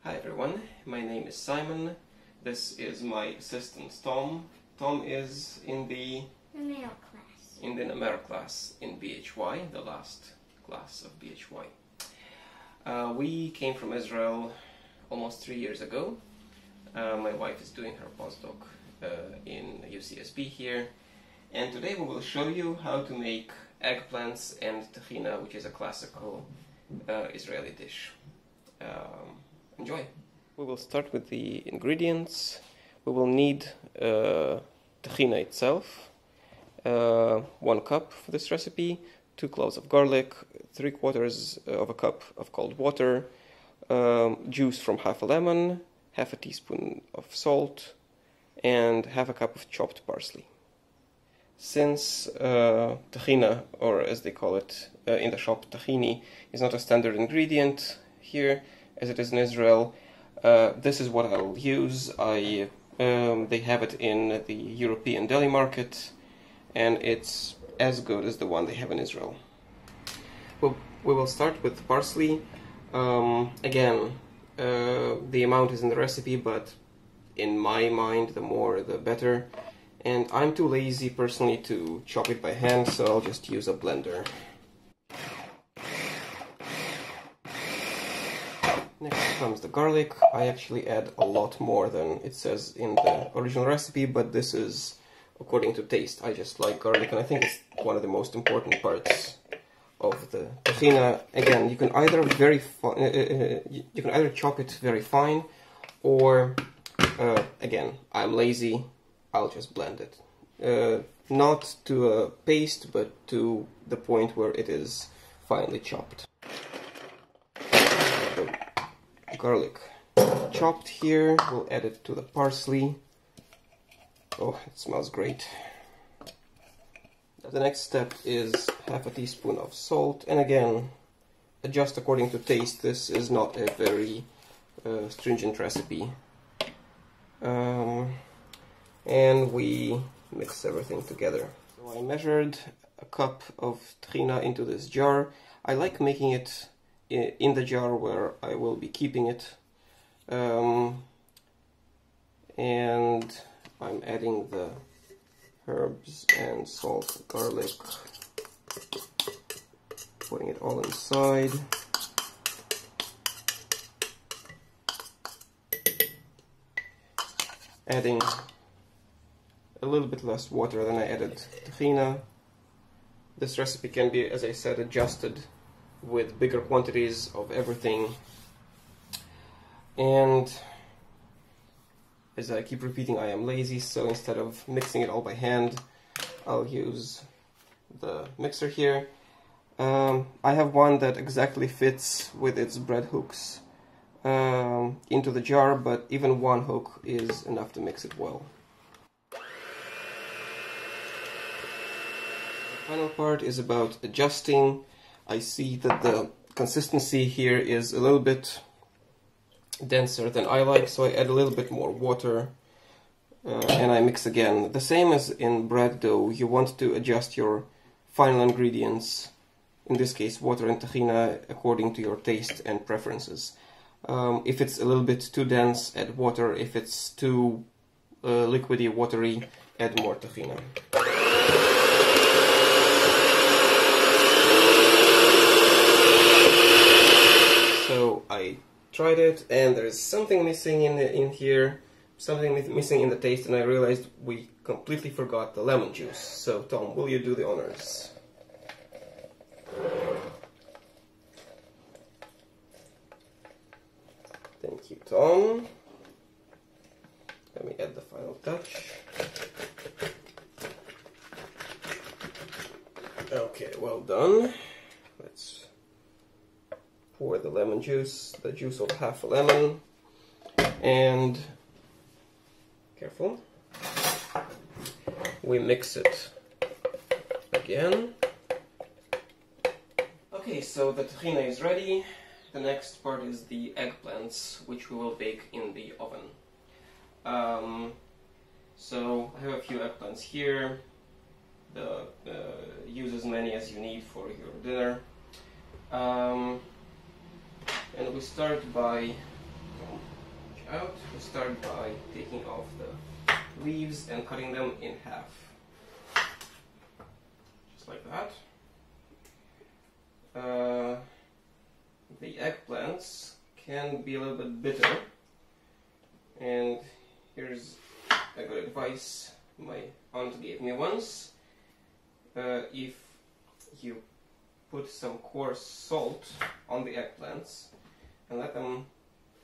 Hi everyone, my name is Simon. This is my assistant Tom. Tom is in the numeric class. In the numeric class in BHY, the last class of BHY. We came from Israel almost 3 years ago. My wife is doing her postdoc in UCSB here, and today we will show you how to make eggplants and tahina, which is a classical Israeli dish. Enjoy! We will start with the ingredients. We will need tahina itself, 1 cup for this recipe, 2 cloves of garlic, 3/4 of a cup of cold water, juice from half a lemon, half a teaspoon of salt, and half a cup of chopped parsley. Since tahina, or as they call it in the shop, tahini, is not a standard ingredient here, as it is in Israel, this is what I'll use. They have it in the European deli market, and it's as good as the one they have in Israel. We will start with parsley. Again, the amount is in the recipe, but in my mind, the more the better. And I'm too lazy personally to chop it by hand, so I'll just use a blender. Next comes the garlic. I actually add a lot more than it says in the original recipe, but this is according to taste. I just like garlic, and I think it's one of the most important parts of the tahina. Again, you can either chop it very fine, or again, I'm lazy, I'll just blend it. Not to a paste, but to the point where it is finely chopped. Garlic chopped here, we'll add it to the parsley. Oh, it smells great. The next step is half a teaspoon of salt, and again, adjust according to taste. This is not a very stringent recipe. And we mix everything together. So I measured a cup of tahina into this jar. I like making it in the jar where I will be keeping it, and I'm adding the herbs and salt, garlic, putting it all inside. Adding a little bit less water than I added tahina. This recipe can be, as I said, adjusted with bigger quantities of everything. And as I keep repeating, I am lazy, so instead of mixing it all by hand, I'll use the mixer here. I have one that exactly fits with its bread hooks into the jar, but even 1 hook is enough to mix it well. The final part is about adjusting. I see that the consistency here is a little bit denser than I like, so I add a little bit more water and I mix again. The same as in bread dough, you want to adjust your final ingredients, in this case water and tahina, according to your taste and preferences. If it's a little bit too dense, add water. If it's too liquidy, watery, add more tahina. So I tried it, and there's something missing in here, something missing in the taste, and I realized we completely forgot the lemon juice. So Tom, will you do the honors? Thank you, Tom. Let me add the final touch. Okay, well done. Let's pour the lemon juice, the juice of half a lemon, and careful, we mix it again. Okay, so the tahina is ready. The next part is the eggplants, which we will bake in the oven. So I have a few eggplants here. Use as many as you need for your dinner. And we start by out. We start by taking off the leaves and cutting them in half. Just like that. The eggplants can be a little bit bitter, and here's a good advice my aunt gave me once. If you put some coarse salt on the eggplants and let them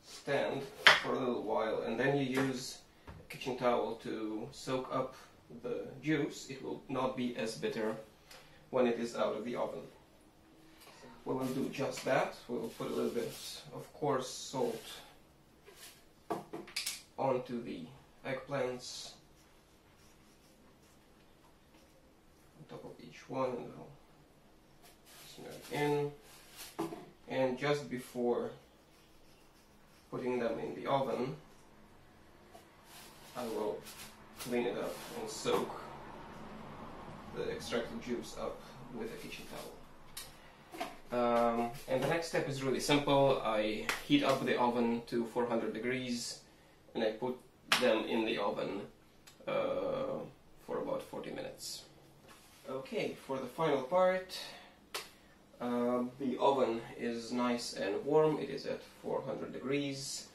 stand for a little while, and then you use a kitchen towel to soak up the juice, it will not be as bitter when it is out of the oven. We will do just that. We'll put a little bit of coarse salt onto the eggplants on top of each one, and I'll smear it in. And just before putting them in the oven, I will clean it up and soak the extracted juice up with a kitchen towel. And the next step is really simple. I heat up the oven to 400 degrees and I put them in the oven for about 40 minutes. Okay, for the final part, the oven is nice and warm. It is at 400 degrees.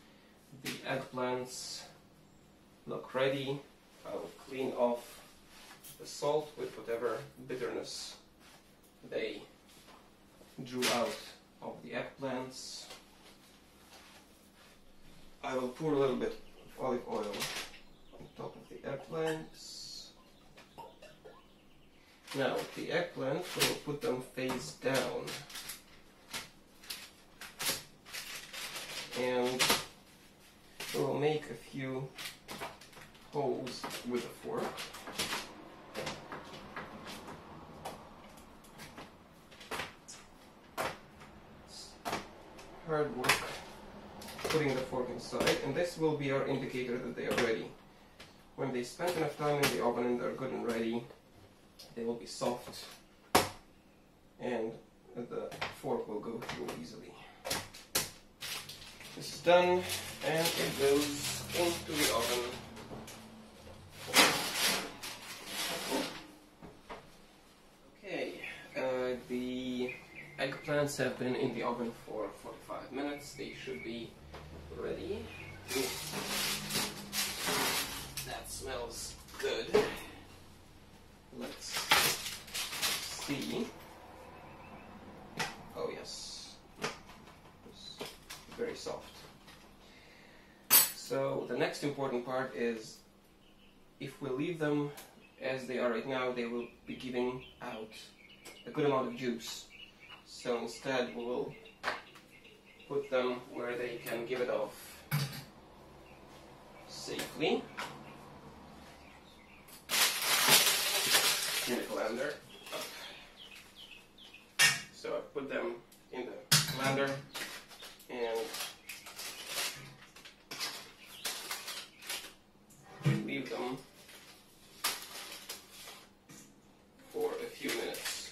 The eggplants look ready. I will clean off the salt with whatever bitterness they drew out of the eggplants. I will pour a little bit of olive oil on top of the eggplants. Now, the eggplant, we will put them face down. And we will make a few holes with a fork. Hard work putting the fork inside, and this will be our indicator that they are ready. When they spend enough time in the oven and they're good and ready, they will be soft and the fork will go through easily. This is done and it goes into the oven. Okay, the eggplants have been in the oven for 45 minutes. They should be ready. That smells good. Let's see. Oh yes, it's very soft. So the next important part is, if we leave them as they are right now, they will be giving out a good amount of juice. So instead we will put them where they can give it off safely. In the colander. So I put them in the colander and leave them for a few minutes.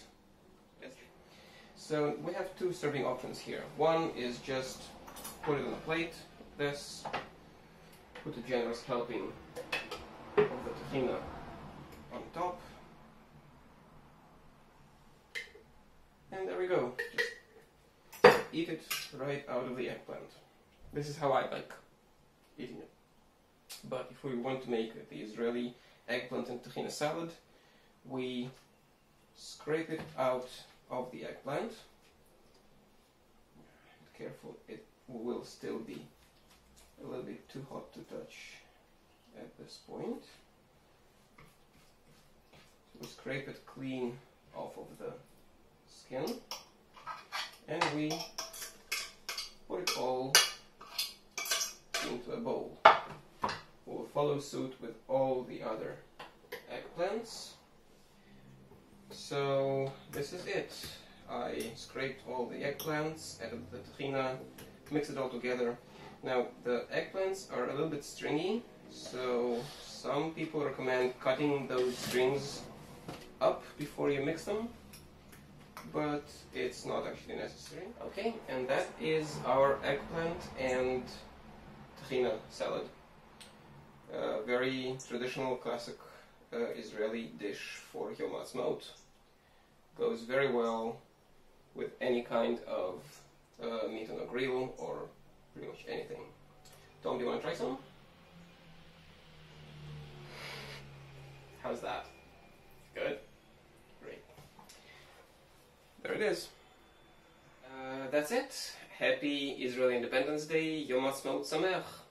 So we have two serving options here. One is just put it on a plate, this, put a generous helping of the tahini on top. And there we go. Just eat it right out of the eggplant. This is how I like eating it. But if we want to make the Israeli eggplant and tahini salad, we scrape it out of the eggplant. Be careful, it will still be a little bit too hot to touch at this point. So we scrape it clean off of the skin, and we put it all into a bowl. We'll follow suit with all the other eggplants. So this is it. I scraped all the eggplants, added the tahini, mixed it all together. Now the eggplants are a little bit stringy, so some people recommend cutting those strings up before you mix them, but it's not actually necessary. Okay, and that is our eggplant and tahini salad. Very traditional, classic Israeli dish for Yom Ha'atzmaut. Goes very well with any kind of meat on a grill or pretty much anything. Tom, do you want to try some? How's that? Good? Great. There it is. That's it. Happy Israeli Independence Day. Yom Ha'atzmaut Sameach.